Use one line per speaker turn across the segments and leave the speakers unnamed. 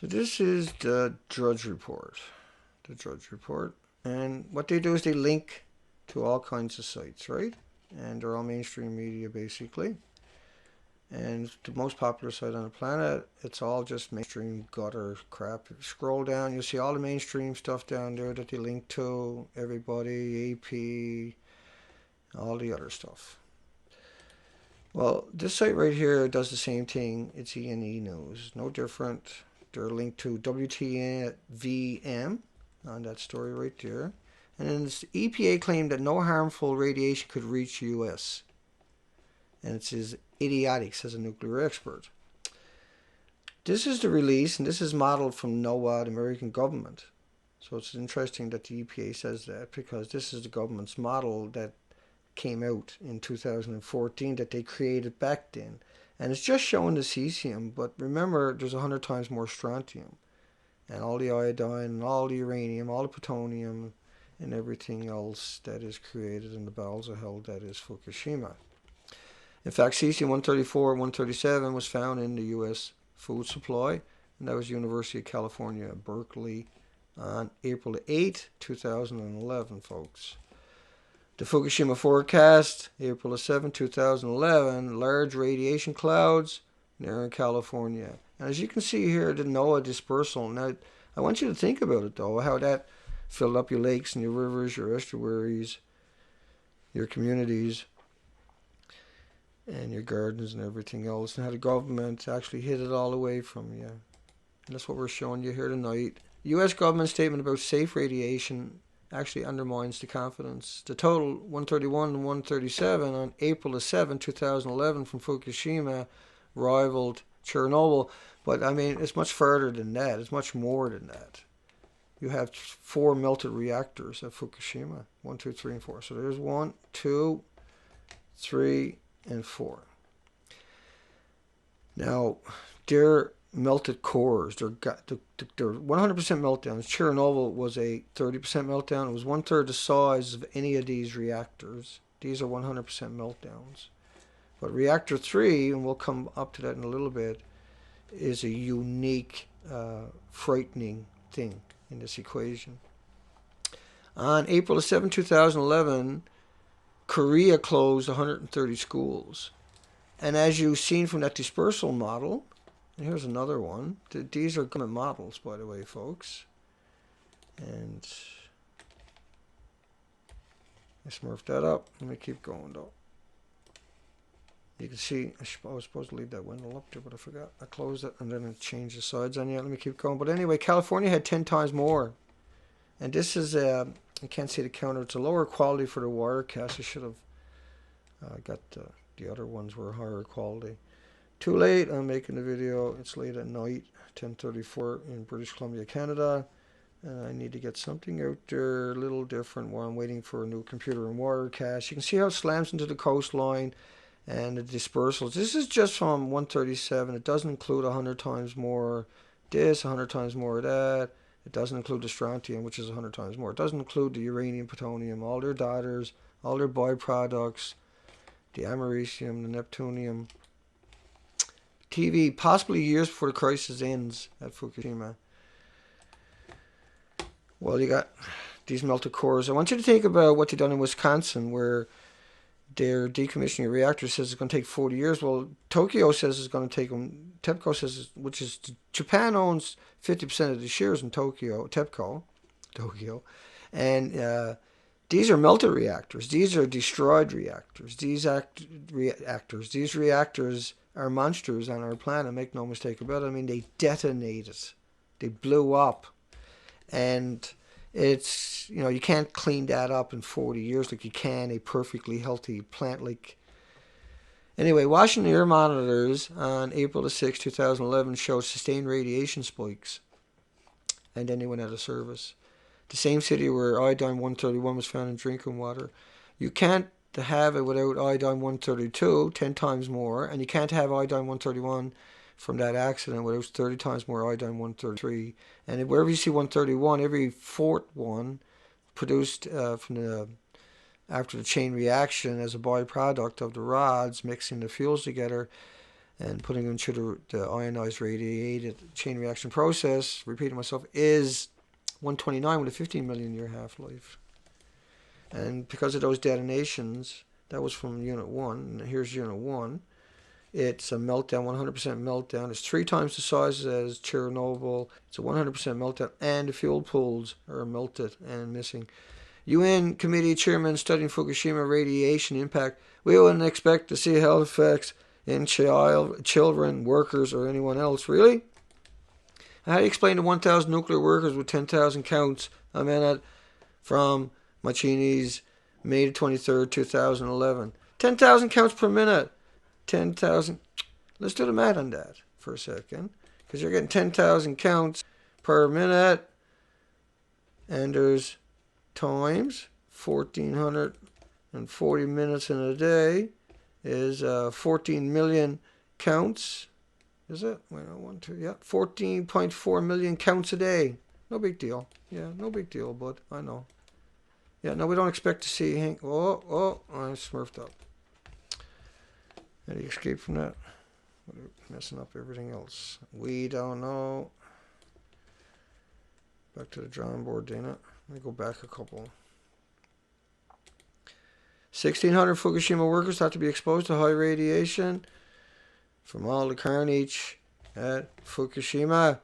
So this is the Drudge Report. The Drudge Report. And what they do is they link to all kinds of sites, right? And they're all mainstream media basically. And the most popular site on the planet, it's all just mainstream gutter crap. If you scroll down, you'll see all the mainstream stuff down there that they link to. Everybody, AP, all the other stuff. Well, this site right here does the same thing. It's E&E News. No different. They're linked to WTVM on that story right there. And then the EPA claimed that no harmful radiation could reach U.S. And it says idiotic, says a nuclear expert. This is the release, and this is modeled from NOAA, the American government. So it's interesting that the EPA says that, because this is the government's model that came out in 2014 that they created back then. And it's just showing the cesium, but remember there's 100 times more strontium. And all the iodine, and all the uranium, all the plutonium, and everything else that is created in the bowels of hell that is Fukushima. In fact, cesium-134 and 137 was found in the U.S. food supply, and that was University of California, Berkeley, on April 8, 2011, folks. The Fukushima forecast, April 7, 2011, large radiation clouds near in California. And as you can see here, the NOAA dispersal. Now, I want you to think about it, though, how that filled up your lakes and your rivers, your estuaries, your communities, and your gardens and everything else, and how the government actually hid it all away from you. And that's what we're showing you here tonight. U.S. government statement about safe radiation actually undermines the confidence. The total 131 and 137 on April 7, 2011 from Fukushima rivaled Chernobyl. But I mean, it's much further than that. It's much more than that. You have 4 melted reactors at Fukushima. 1, 2, 3, and 4. So there's 1, 2, 3, and 4. Now, they're melted cores. They're 100% meltdowns. Chernobyl was a 30% meltdown. It was 1/3 the size of any of these reactors. These are 100% meltdowns. But reactor 3, and we'll come up to that in a little bit, is a unique, frightening thing in this equation. On April 7, 2011, Korea closed 130 schools. And as you've seen from that dispersal model, and here's another one. These are government models, by the way, folks. And I smurfed that up. Let me keep going, though. You can see, I was supposed to leave that window up there, but I forgot. I closed it, and then it changed the sides on you. Let me keep going. But anyway, California had 10 times more. And this is, I can't see the counter. It's a lower quality for the Wirecast. I should have got the other ones were higher quality. Too late. I'm making the video. It's late at night, 10:34 in British Columbia, Canada. And I need to get something out there a little different while I'm waiting for a new computer and Wirecast. You can see how it slams into the coastline and the dispersals. This is just from 137. It doesn't include 100 times more this, 100 times more of that. It doesn't include the strontium, which is 100 times more. It doesn't include the uranium, plutonium, all their daughters, all their byproducts, the americium, the neptunium. TV, possibly years before the crisis ends at Fukushima. Well, you got these melted cores. I want you to think about what they've done in Wisconsin, where they're decommissioning a reactor. Says it's going to take 40 years. Well, Tokyo says it's going to take them. TEPCO says, which is Japan owns 50% of the shares in TEPCO, and these are melted reactors. These are destroyed reactors. These reactors are monsters on our planet. Make no mistake about it. I mean, they detonated. They blew up, and it's, you can't clean that up in 40 years like you can a perfectly healthy plant. Anyway, Washington air monitors on April 6, 2011 showed sustained radiation spikes, and then they went out of service. The same city where iodine-131 was found in drinking water. You can't have it without iodine-132, 10 times more, and you can't have iodine-131 from that accident without 30 times more iodine-133. And wherever you see 131, every fourth one produced after the chain reaction as a byproduct of the rods mixing the fuels together. and putting them through the ionized radiated chain reaction process, repeating myself, is 129 with a 15 million year half-life. And because of those detonations, that was from Unit 1, and here's Unit 1, it's a meltdown, 100% meltdown. It's 3 times the size as Chernobyl. It's a 100% meltdown, and the fuel pools are melted and missing. UN committee chairman studying Fukushima radiation impact. We wouldn't expect to see health effects in children, workers, or anyone else. Really? How do you explain the 1,000 nuclear workers with 10,000 counts a minute from Machini's May 23rd, 2011? 10,000 counts per minute. 10,000. Let's do the math on that for a second. Because you're getting 10,000 counts per minute. And there's times 1,440 minutes in a day is 14 million counts. Is it? Wait, 1, 2, yeah. 14.4 million counts a day. No big deal. Yeah, no big deal, but I know. Yeah, no, we don't expect to see Hank. Oh, I smurfed up. How do you escape from that? Messing up everything else. We don't know. Back to the drawing board, Dana. Let me go back a couple. 1,600 Fukushima workers have to be exposed to high radiation from all the carnage at Fukushima.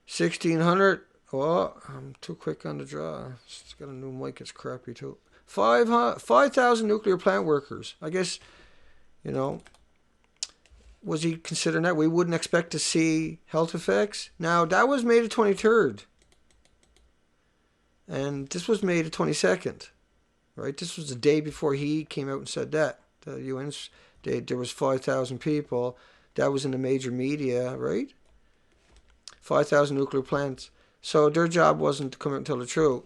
1,600. Oh, I'm too quick on the draw. It's got a new mic. It's crappy too. 5,000 nuclear plant workers. I guess, you know, was he considering that? We wouldn't expect to see health effects. Now, that was May the 23rd. And this was May the 22nd. Right? This was the day before he came out and said that. The UN's, there was 5,000 people. That was in the major media, right? 5,000 nuclear plants. So their job wasn't to come out and tell the truth.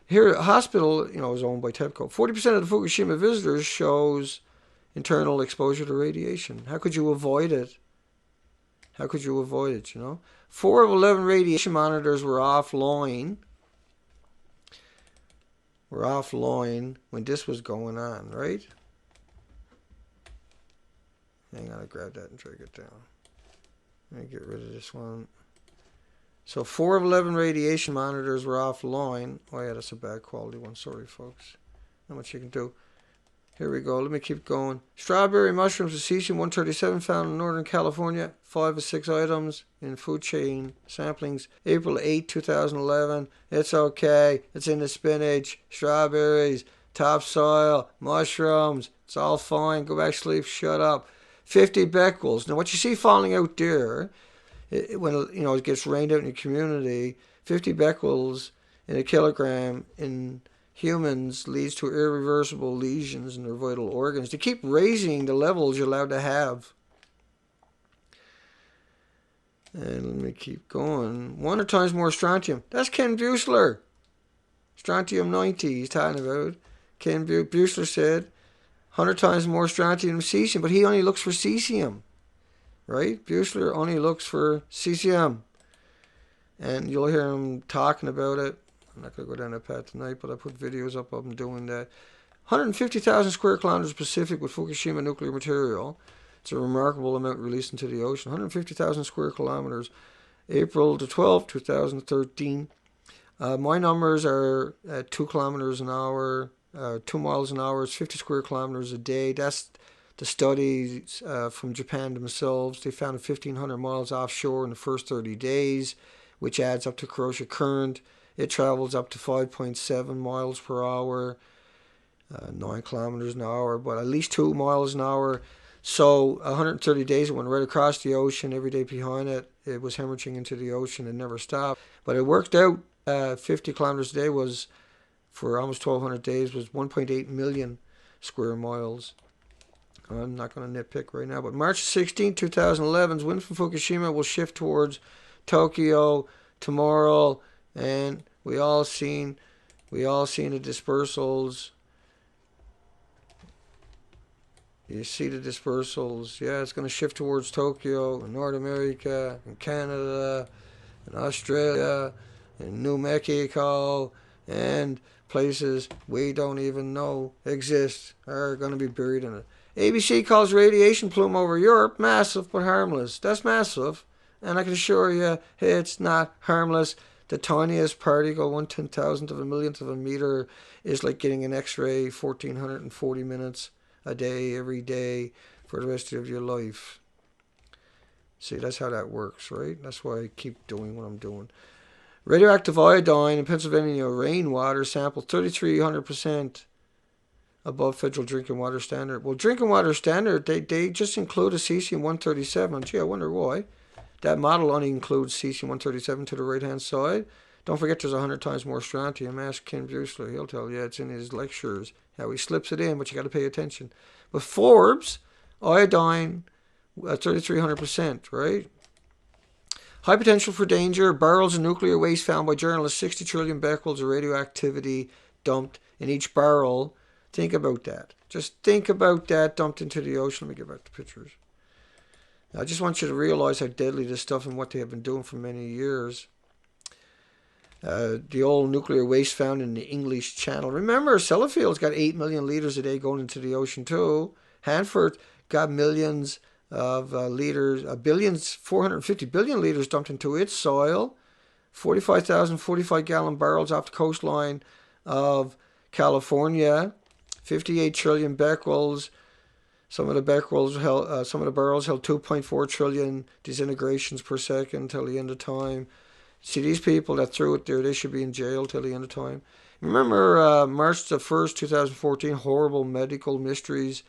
Here, a hospital, you know, is owned by TEPCO. 40% of the Fukushima visitors shows internal exposure to radiation. How could you avoid it? How could you avoid it, you know? 4 of 11 radiation monitors were offline. When this was going on, right? Hang on, I grab that and drag it down. Let me get rid of this one. So 4 of 11 radiation monitors were offline. Oh yeah, that's a bad quality one. Sorry, folks. Not much you can do. Here we go. Let me keep going. Strawberry mushrooms of cesium-137 found in Northern California. 5 of 6 items in food chain samplings. April 8, 2011. It's okay. It's in the spinach, strawberries, topsoil, mushrooms. It's all fine. Go back to sleep. Shut up. 50 becquerels. Now, what you see falling out there, when it gets rained out in your community, 50 becquerels in a kilogram in humans leads to irreversible lesions in their vital organs. To keep raising the levels you're allowed to have. And let me keep going. 100 times more strontium. That's Ken Buechler. Strontium-90 he's talking about. Ken Buechler said 100 times more strontium than cesium, but he only looks for cesium. Right? Buechler only looks for cesium. And you'll hear him talking about it. I'm not going to go down that path tonight, but I put videos up of him doing that. 150,000 square kilometers Pacific with Fukushima nuclear material. It's a remarkable amount released into the ocean. 150,000 square kilometers. April the 12th, 2013. My numbers are at 2 kilometers an hour, 2 miles an hour. It's 50 square kilometers a day. That's the studies from Japan themselves. They found 1,500 miles offshore in the first 30 days, which adds up to corrosive current. It travels up to 5.7 miles per hour, 9 kilometers an hour, but at least 2 miles an hour. So 130 days it went right across the ocean. Every day behind it, it was hemorrhaging into the ocean and never stopped. But it worked out. 50 kilometers a day was, for almost 1,200 days, was 1.8 million square miles. I'm not going to nitpick right now. But March 16, 2011, winds from Fukushima will shift towards Tokyo tomorrow. And we all seen the dispersals. You see the dispersals. Yeah, it's going to shift towards Tokyo and North America and Canada and Australia and New Mexico and places we don't even know exist are going to be buried in it. ABC calls radiation plume over Europe massive but harmless. That's massive. And I can assure you, it's not harmless. The tiniest particle, 1/10,000th of a millionth of a meter, is like getting an X-ray 1,440 minutes a day, every day, for the rest of your life. See, that's how that works, right? That's why I keep doing what I'm doing. Radioactive iodine in Pennsylvania rainwater sample 3,300% above federal drinking water standard. Well, drinking water standard, they just include a cesium-137. Gee, I wonder why. That model only includes cesium-137 to the right-hand side. Don't forget there's 100 times more strontium. Ask Ken Buesler. He'll tell you. It's in his lectures how he slips it in, but you got to pay attention. But Forbes, iodine, 3,300%, right? High potential for danger. Barrels of nuclear waste found by journalists. 60 trillion becquerels of radioactivity dumped in each barrel. Think about that. Just think about that dumped into the ocean. Let me get back to pictures. I just want you to realize how deadly this stuff and what they have been doing for many years. The old nuclear waste found in the English Channel. Remember, Sellafield's got 8 million liters a day going into the ocean too. Hanford got millions of liters, 450 billion liters dumped into its soil. 45,000 45-gallon barrels off the coastline of California. 58 trillion becquerels. Some of the barrels held 2.4 trillion disintegrations per second till the end of time. See, these people that threw it there, they should be in jail till the end of time. Remember March the 1st, 2014, horrible medical mysteries,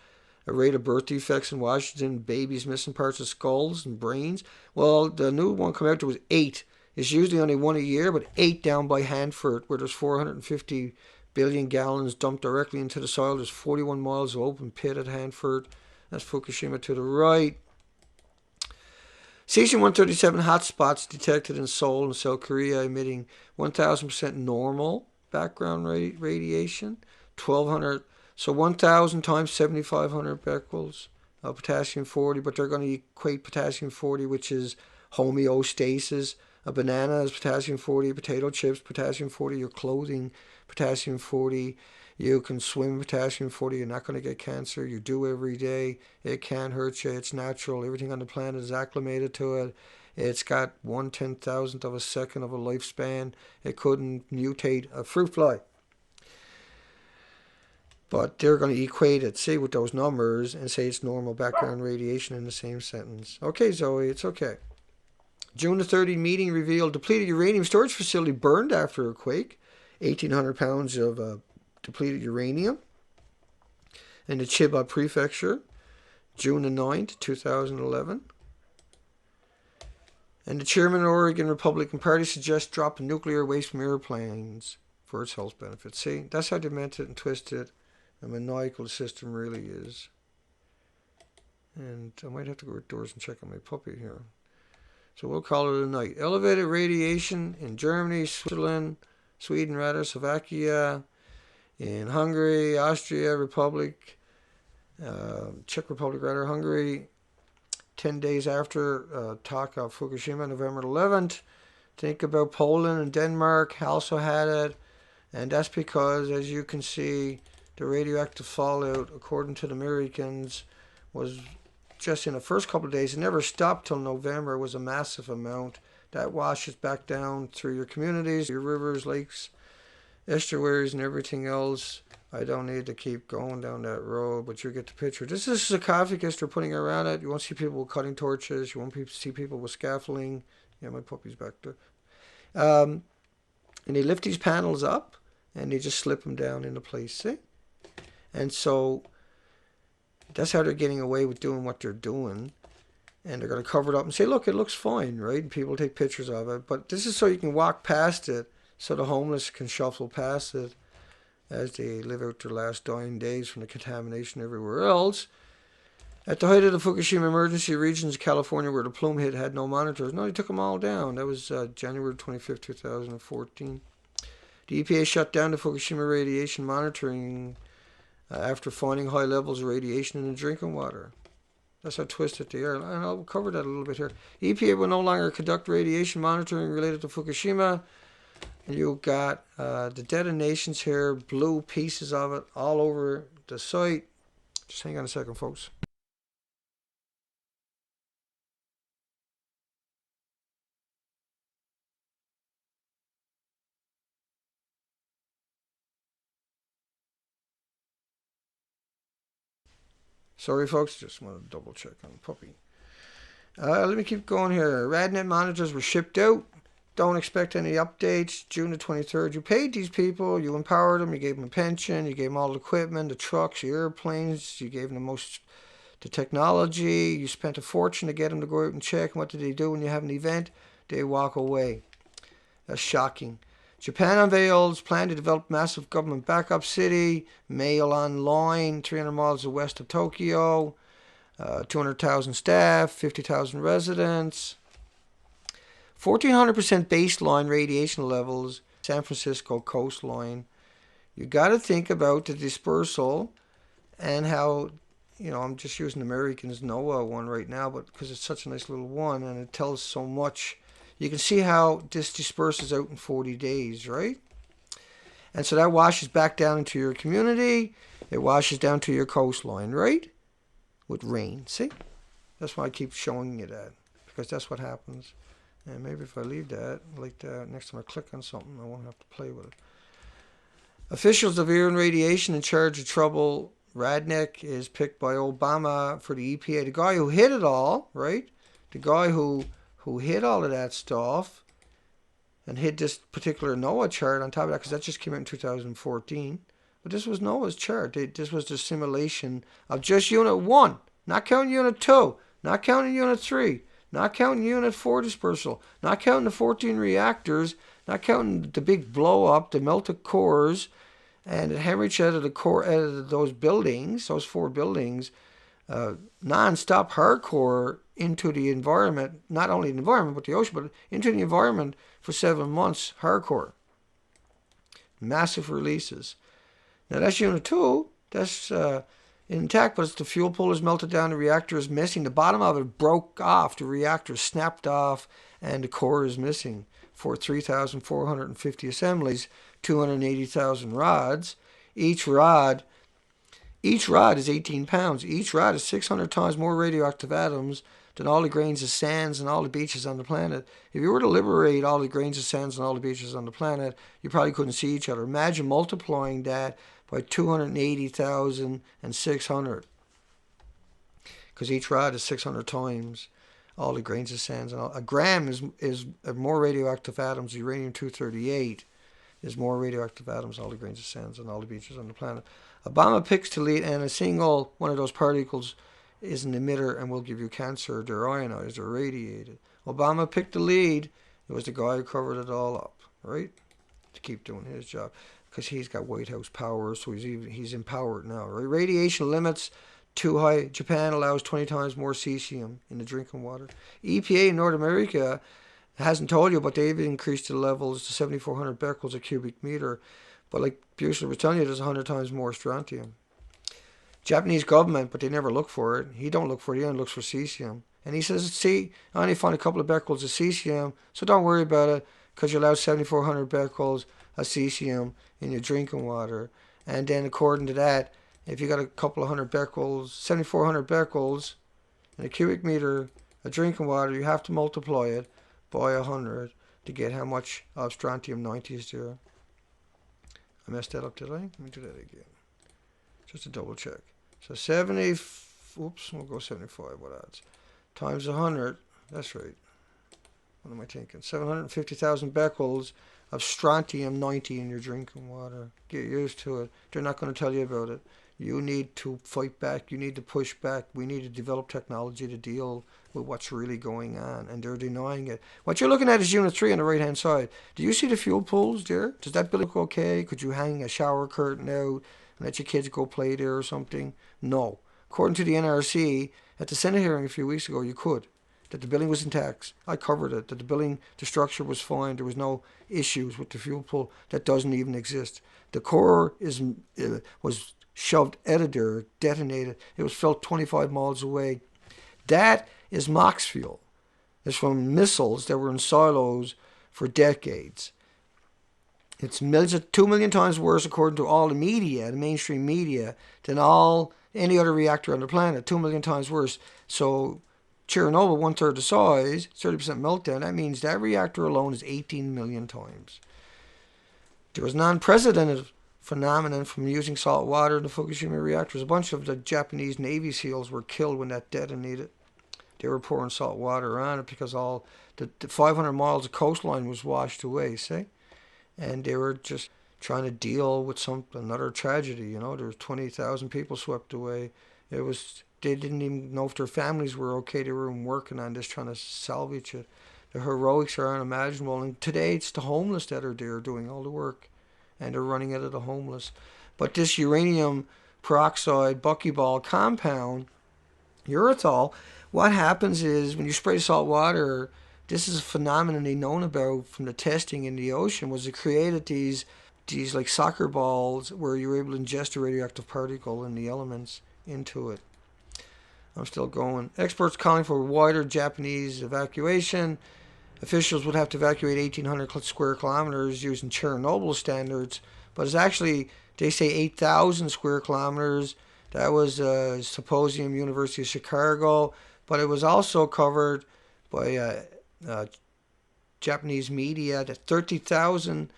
a rate of birth defects in Washington, babies missing parts of skulls and brains. Well, the new one coming out there was 8. It's usually only 1 a year, but 8 down by Hanford, where there's 450 billion gallons dumped directly into the soil. There's 41 miles of open pit at Hanford. That's Fukushima to the right. Cesium-137 hotspots detected in Seoul and South Korea, emitting 1,000% normal background radiation. 1,200, so 1,000 times 7,500 becquerels of potassium-40, but they're going to equate potassium-40, which is homeostasis. A banana is potassium-40, potato chips, potassium-40, your clothing, potassium-40. You can swim potassium-40. You're not going to get cancer. You do every day. It can't hurt you. It's natural. Everything on the planet is acclimated to it. It's got 1/10,000th of a second of a lifespan. It couldn't mutate a fruit fly. But they're going to equate it, see, with those numbers and say it's normal background radiation in the same sentence. Okay, Zoe, it's okay. June the 30th meeting revealed depleted uranium storage facility burned after a quake. 1,800 pounds of depleted uranium in the Chiba Prefecture. June the 9th, 2011. And the chairman of the Oregon Republican Party suggests dropping nuclear waste from airplanes for its health benefits. See, that's how they meant it and twisted it. And maniacal the system really is. And I might have to go outdoors and check on my puppy here. So we'll call it a night. Elevated radiation in Germany, Sweden, Slovakia, in Hungary, Austria, Czech Republic, Hungary. 10 days after talk of Fukushima, November 11th. Think about Poland and Denmark also had it. And that's because, as you can see, the radioactive fallout, according to the Americans, was just in the first couple of days. It never stopped till November. It was a massive amount. That washes back down through your communities, your rivers, lakes, estuaries, and everything else. I don't need to keep going down that road, but you get the picture. This is a sarcophagus they're putting around it. You won't see people with cutting torches. You won't see people with scaffolding. Yeah, my puppy's back there. And they lift these panels up, and they just slip them down into place, see? And so that's how they're getting away with doing what they're doing. And they're going to cover it up and say, look, it looks fine, right? And people take pictures of it. But this is so you can walk past it, so the homeless can shuffle past it as they live out their last dying days from the contamination everywhere else. At the height of the Fukushima emergency, regions of California where the plume hit had no monitors. No, they took them all down. That was January 25th, 2014. The EPA shut down the Fukushima radiation monitoring after finding high levels of radiation in the drinking water. That's how twisted they are. And I'll cover that a little bit here. EPA will no longer conduct radiation monitoring related to Fukushima. You got the detonations here, blue pieces of it all over the site. Just hang on a second, folks. Sorry, folks. Just want to double check on the puppy. Let me keep going here. RadNet monitors were shipped out. Don't expect any updates. June the 23rd. You paid these people. You empowered them. You gave them a pension. You gave them all the equipment, the trucks, the airplanes. You gave them the technology. You spent a fortune to get them to go out and check. And what do they do when you have an event? They walk away. That's shocking. Japan unveils plan to develop massive government backup city. Mail online, 300 miles west of Tokyo. 200,000 staff, 50,000 residents. 1,400% baseline radiation levels, San Francisco coastline. You got to think about the dispersal and how, I'm just using American's NOAA one right now, but because it's such a nice little one and it tells so much. You can see how this disperses out in 40 days, right? And so that washes back down into your community. It washes down to your coastline, right? With rain. See? That's why I keep showing you that. Because that's what happens. And maybe if I leave that like that, next time I click on something, I won't have to play with it. Officials of air and radiation in charge of trouble. Radnick is picked by Obama for the EPA. The guy who hid it all, right? The guy who hid all of that stuff and hid this particular NOAA chart on top of that, because that just came out in 2014. But this was NOAA's chart. This was the simulation of just Unit 1, not counting Unit 2, not counting Unit 3, not counting Unit 4 dispersal, not counting the 14 reactors, not counting the big blow up, the melted cores, and the hemorrhage out of the core, out of those buildings, those 4 buildings, non-stop hardcore into the environment, not only the environment but the ocean, but into the environment for 7 months, hardcore. Massive releases. Now that's Unit 2, that's intact, but it's the fuel pool is melted down, the reactor is missing, the bottom of it broke off, the reactor snapped off, and the core is missing for 3,450 assemblies, 280,000 rods. Each rod is 18 pounds. Each rod is 600 times more radioactive atoms than all the grains of sands and all the beaches on the planet. If you were to liberate all the grains of sands and all the beaches on the planet, you probably couldn't see each other. Imagine multiplying that by 280,600. Because each rod is 600 times all the grains of sands. And a gram is more radioactive atoms. Uranium-238 is more radioactive atoms, all the grains of sands and all the beaches on the planet. Obama picks to lead, and a single one of those particles is an emitter and will give you cancer. They're ionized, they're radiated. Obama picked the lead. It was the guy who covered it all up, right? To keep doing his job. Because he's got White House power, so he's empowered now, right? Radiation limits too high. Japan allows 20 times more cesium in the drinking water. EPA in North America hasn't told you, but they've increased the levels to 7,400 becquerels a cubic meter. But like Bushler was telling you, there's 100 times more strontium. Japanese government, but they never look for it. He don't look for it. He only looks for cesium. And he says, see, I only found a couple of becquerels of cesium, so don't worry about it, because you allow 7,400 becquerels of cesium in your drinking water. And then according to that, if you got a couple of hundred becquerels, 7,400 becquerels in a cubic meter of drinking water, you have to multiply it by 100 to get how much of strontium-90 is there. I messed that up, did I? Let me do that again. Just to double check. So 70, oops, we'll go 75, what odds? Times 100, that's right. What am I thinking? 750,000 becquerels of strontium-90 in your drinking water. Get used to it. They're not going to tell you about it. You need to fight back. You need to push back. We need to develop technology to deal with what's really going on, and they're denying it. What you're looking at is Unit 3 on the right-hand side. Do you see the fuel pools there? Does that building look okay? Could you hang a shower curtain out and let your kids go play there or something? No. According to the NRC, at the Senate hearing a few weeks ago, you could. That the building was intact. I covered it. That the building, the structure was fine. There was no issues with the fuel pool. That doesn't even exist. The core was shoved out of there, detonated. It was felt 25 miles away. That is MOX fuel. It's from missiles that were in silos for decades. It's 2 million times worse, according to all the media, the mainstream media, than all any other reactor on the planet, 2 million times worse. So Chernobyl, 1/3 the size, 30% meltdown. That means that reactor alone is 18 million times. There was an unprecedented phenomenon from using salt water in the Fukushima reactors. A bunch of the Japanese Navy SEALs were killed when that detonated. They were pouring salt water on it because all the 500 miles of coastline was washed away, see? And they were just trying to deal with another tragedy. There was 20,000 people swept away. They didn't even know if their families were okay. They were working on this, trying to salvage it. The heroics are unimaginable. And today it's the homeless that are there doing all the work, and they're running out of the homeless. But this uranium peroxide buckyball compound, urethol, what happens is when you spray salt water, this is a phenomenon they known about from the testing in the ocean, was it created these like soccer balls where you were able to ingest a radioactive particle and the elements into it. I'm still going. Experts calling for wider Japanese evacuation. Officials would have to evacuate 1,800 square kilometers using Chernobyl standards, but it's actually, they say 8,000 square kilometers. That was Symposium, University of Chicago, but it was also covered by Japanese media that 30,000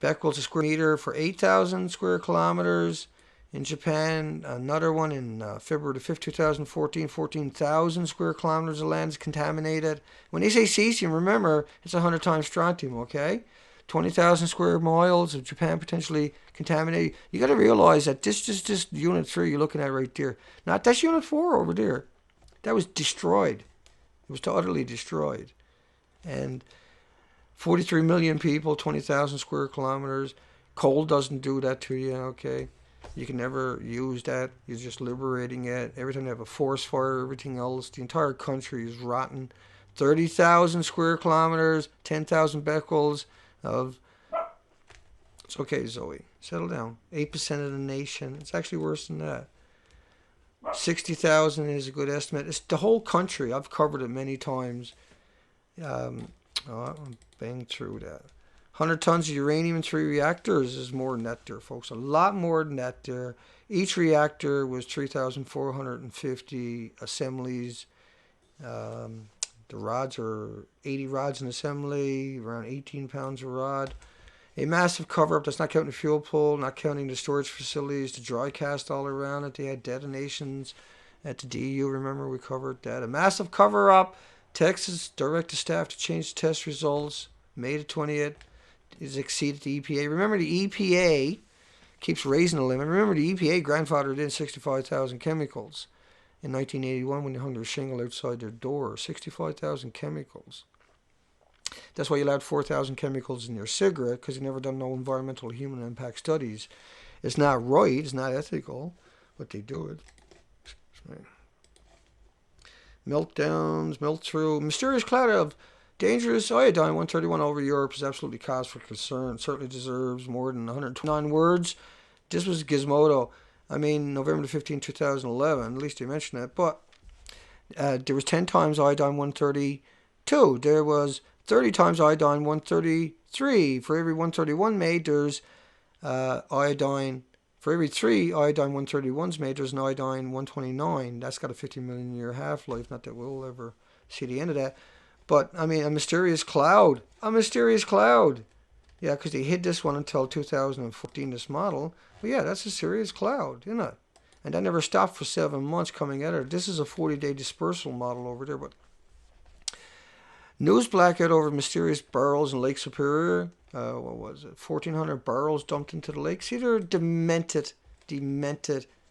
becquerels a square meter for 8,000 square kilometers. In Japan, another one in February 5th, 2014, 14,000 square kilometers of land is contaminated. When they say cesium, remember, it's 100 times strontium, okay? 20,000 square miles of Japan potentially contaminated. You got to realize that this is just Unit 3 you're looking at right there. That's Unit 4 over there. That was destroyed. It was utterly destroyed. And 43 million people, 20,000 square kilometers. Coal doesn't do that to you, okay? You can never use that. You're just liberating it. Every time you have a forest fire, everything else, the entire country is rotten. 30,000 square kilometers, 10,000 becquerels of... It's okay, Zoe. Settle down. 8% of the nation. It's actually worse than that. 60,000 is a good estimate. It's the whole country. I've covered it many times. I'll bang through that. 100 tons of uranium in 3 reactors is more than that there, folks. A lot more than that there. Each reactor was 3,450 assemblies. The rods are 80 rods in assembly, around 18 pounds a rod. A massive cover-up. That's not counting the fuel pool, not counting the storage facilities, the dry cast all around it. They had detonations at the DU. Remember, we covered that. A massive cover-up. Texas directed staff to change the test results. May the 20th. Is exceeded the EPA. Remember, the EPA keeps raising the limit. Remember, the EPA grandfathered in 65,000 chemicals in 1981 when they hung their shingle outside their door. 65,000 chemicals. That's why you allowed 4,000 chemicals in your cigarette, because you never done no environmental human impact studies. It's not right. It's not ethical, but they do it. Meltdowns, melt through. Mysterious cloud of dangerous iodine 131 over Europe is absolutely cause for concern. Certainly deserves more than 129 words. This was Gizmodo. November 15, 2011. At least they mentioned that. But there was 10 times iodine 132. There was 30 times iodine 133. For every 131 made, there's iodine. For every 3 iodine 131s made, there's an iodine 129. That's got a 50 million year half-life. Not that we'll ever see the end of that. But, a mysterious cloud. A mysterious cloud. Yeah, because they hid this one until 2014, this model. But yeah, that's a serious cloud, isn't it? And that never stopped for 7 months coming at it. This is a 40-day dispersal model over there. But news blackout over mysterious barrels in Lake Superior. What was it? 1,400 barrels dumped into the lake. See, they're demented,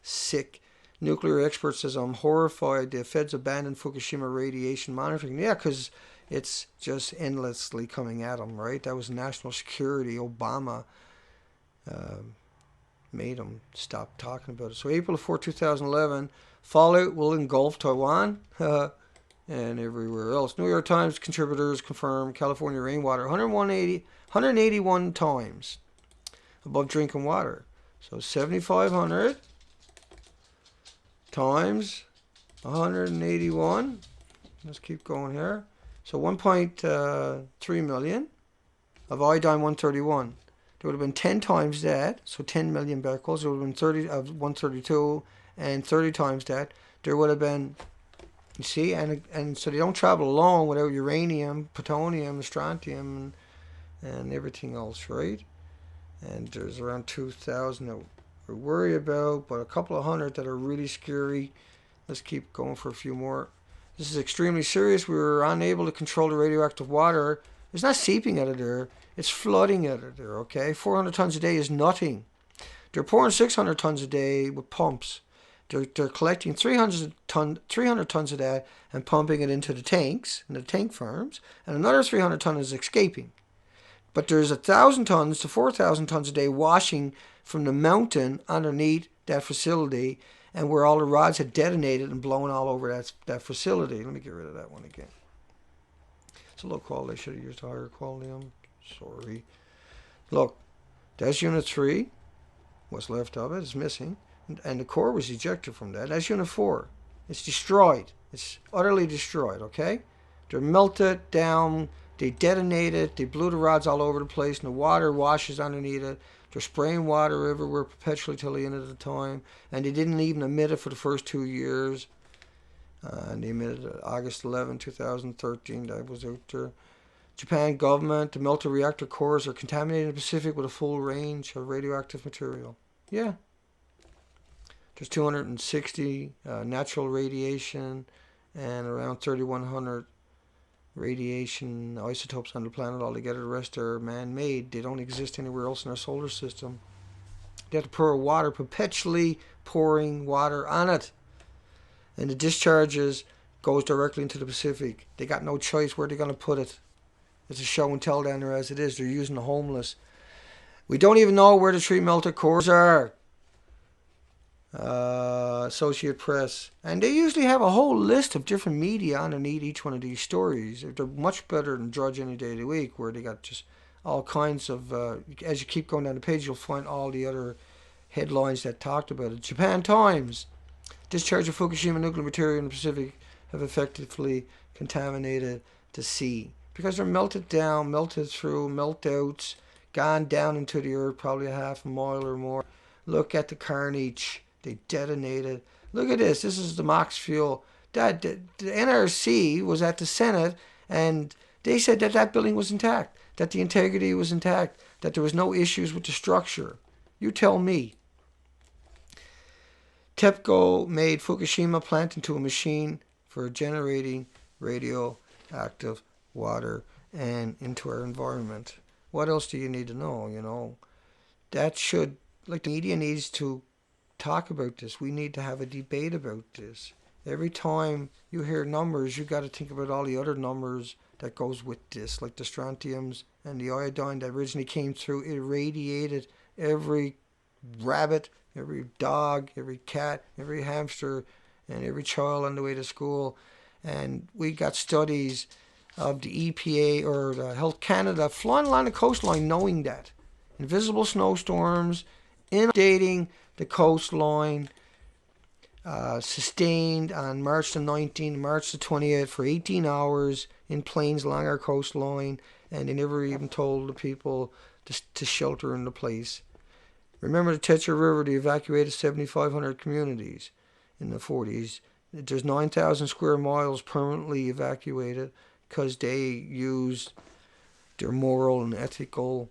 sick. Nuclear expert says, I'm horrified the feds abandoned Fukushima radiation monitoring. Yeah, because it's just endlessly coming at them, right? That was national security. Obama made them stop talking about it. So April 4, 2011, fallout will engulf Taiwan and everywhere else. New York Times contributors confirm California rainwater 181 times above drinking water. So 7,500 times 181. Let's keep going here. So 1.3 million of iodine 131. There would have been 10 times that, so 10 million becquerels. There would have been 30 of 132 and 30 times that, there would have been, you see, and so they don't travel alone without uranium, plutonium, strontium, and everything else, right? And there's around 2,000 that we worry about, but a couple of hundred that are really scary. Let's keep going for a few more. This is extremely serious. We were unable to control the radioactive water. It's not seeping out of there. It's flooding out of there, okay? 400 tons a day is nothing. They're pouring 600 tons a day with pumps. They're collecting 300 tons of that and pumping it into the tanks, in the tank farms, and another 300 tons is escaping. But there's 1,000 tons to 4,000 tons a day washing from the mountain underneath that facility, and where all the rods had detonated and blown all over that facility. Let me get rid of that one again. It's a low quality. I should have used a higher quality. I'm sorry. Look, that's Unit 3. What's left of it is missing. And the core was ejected from that. That's Unit 4. It's destroyed. It's utterly destroyed, okay? They're melted down. They detonated. They blew the rods all over the place, and the water washes underneath it. They're spraying water everywhere perpetually till the end of the time. And they didn't even emit it for the first 2 years. And they emitted it August 11, 2013. That was out there. Japan government, the melted reactor cores are contaminated in the Pacific with a full range of radioactive material. Yeah. There's 260 natural radiation and around 3,100 radiation isotopes on the planet altogether. The rest are man-made. They don't exist anywhere else in our solar system. They have to pour water, perpetually pouring water on it. And the discharges goes directly into the Pacific. They got no choice where they're going to put it. It's a show and tell down there as it is. They're using the homeless. We don't even know where the 3 melted cores are. Associated Press. And they usually have a whole list of different media underneath each one of these stories. They're much better than Drudge Any Day of the Week, where they got just all kinds of... as you keep going down the page, you'll find all the other headlines that talked about it. Japan Times. Discharge of Fukushima nuclear material in the Pacific have effectively contaminated the sea. Because they're melted down, melted through, meltouts, gone down into the earth, probably a half a mile or more. Look at the carnage. They detonated. Look at this. This is the MOX fuel. The NRC was at the Senate, and they said that that building was intact, that the integrity was intact, that there was no issues with the structure. You tell me. TEPCO made Fukushima plant into a machine for generating radioactive water and into our environment. What else do you need to know, you know? That should, like, the media needs to talk about this. We need to have a debate about this. Every time you hear numbers, you got to think about all the other numbers that goes with this, like the strontiums and the iodine that originally came through. It irradiated every rabbit, every dog, every cat, every hamster, and every child on the way to school. And we got studies of the EPA or the Health Canada flying along the coastline knowing that. Invisible snowstorms, inundating the coastline, sustained on March the 19th, March the 28th for 18 hours in planes along our coastline, and they never even told the people to shelter in the place. Remember the Tetra River, they evacuated 7,500 communities in the 40s. There's 9,000 square miles permanently evacuated because they used their moral and ethical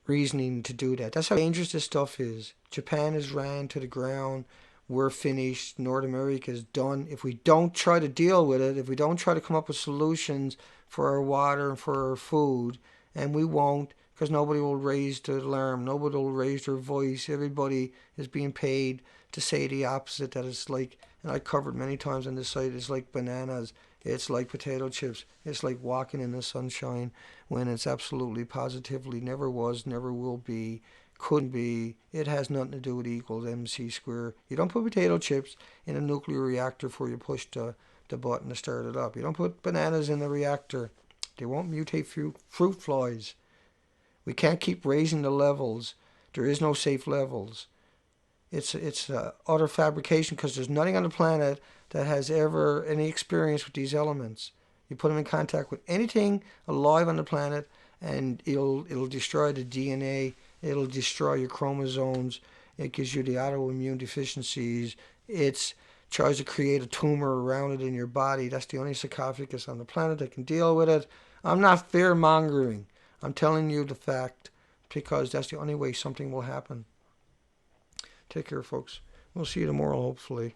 reasoning to do that. That's how dangerous this stuff is. Japan is ran to the ground. We're finished. North America is done. If we don't try to deal with it, if we don't try to come up with solutions for our water and for our food, and we won't, because nobody will raise the alarm, nobody will raise their voice, everybody is being paid to say the opposite, that it's like, and I covered many times on this site, it's like bananas, it's like potato chips, it's like walking in the sunshine, when it's absolutely positively never was, never will be, couldn't be. It has nothing to do with E equals MC squared. You don't put potato chips in a nuclear reactor before you push the button to start it up. You don't put bananas in the reactor. They won't mutate fruit flies. We can't keep raising the levels. There is no safe levels. It's utter fabrication, because there's nothing on the planet that has ever any experience with these elements. You put them in contact with anything alive on the planet, and it'll destroy the DNA. It'll destroy your chromosomes, It gives you the autoimmune deficiencies. It tries to create a tumor around it in your body. That's the only sarcophagus on the planet that can deal with it. I'm not fear mongering. I'm telling you the fact because that's the only way something will happen. Take care, folks. We'll see you tomorrow, hopefully.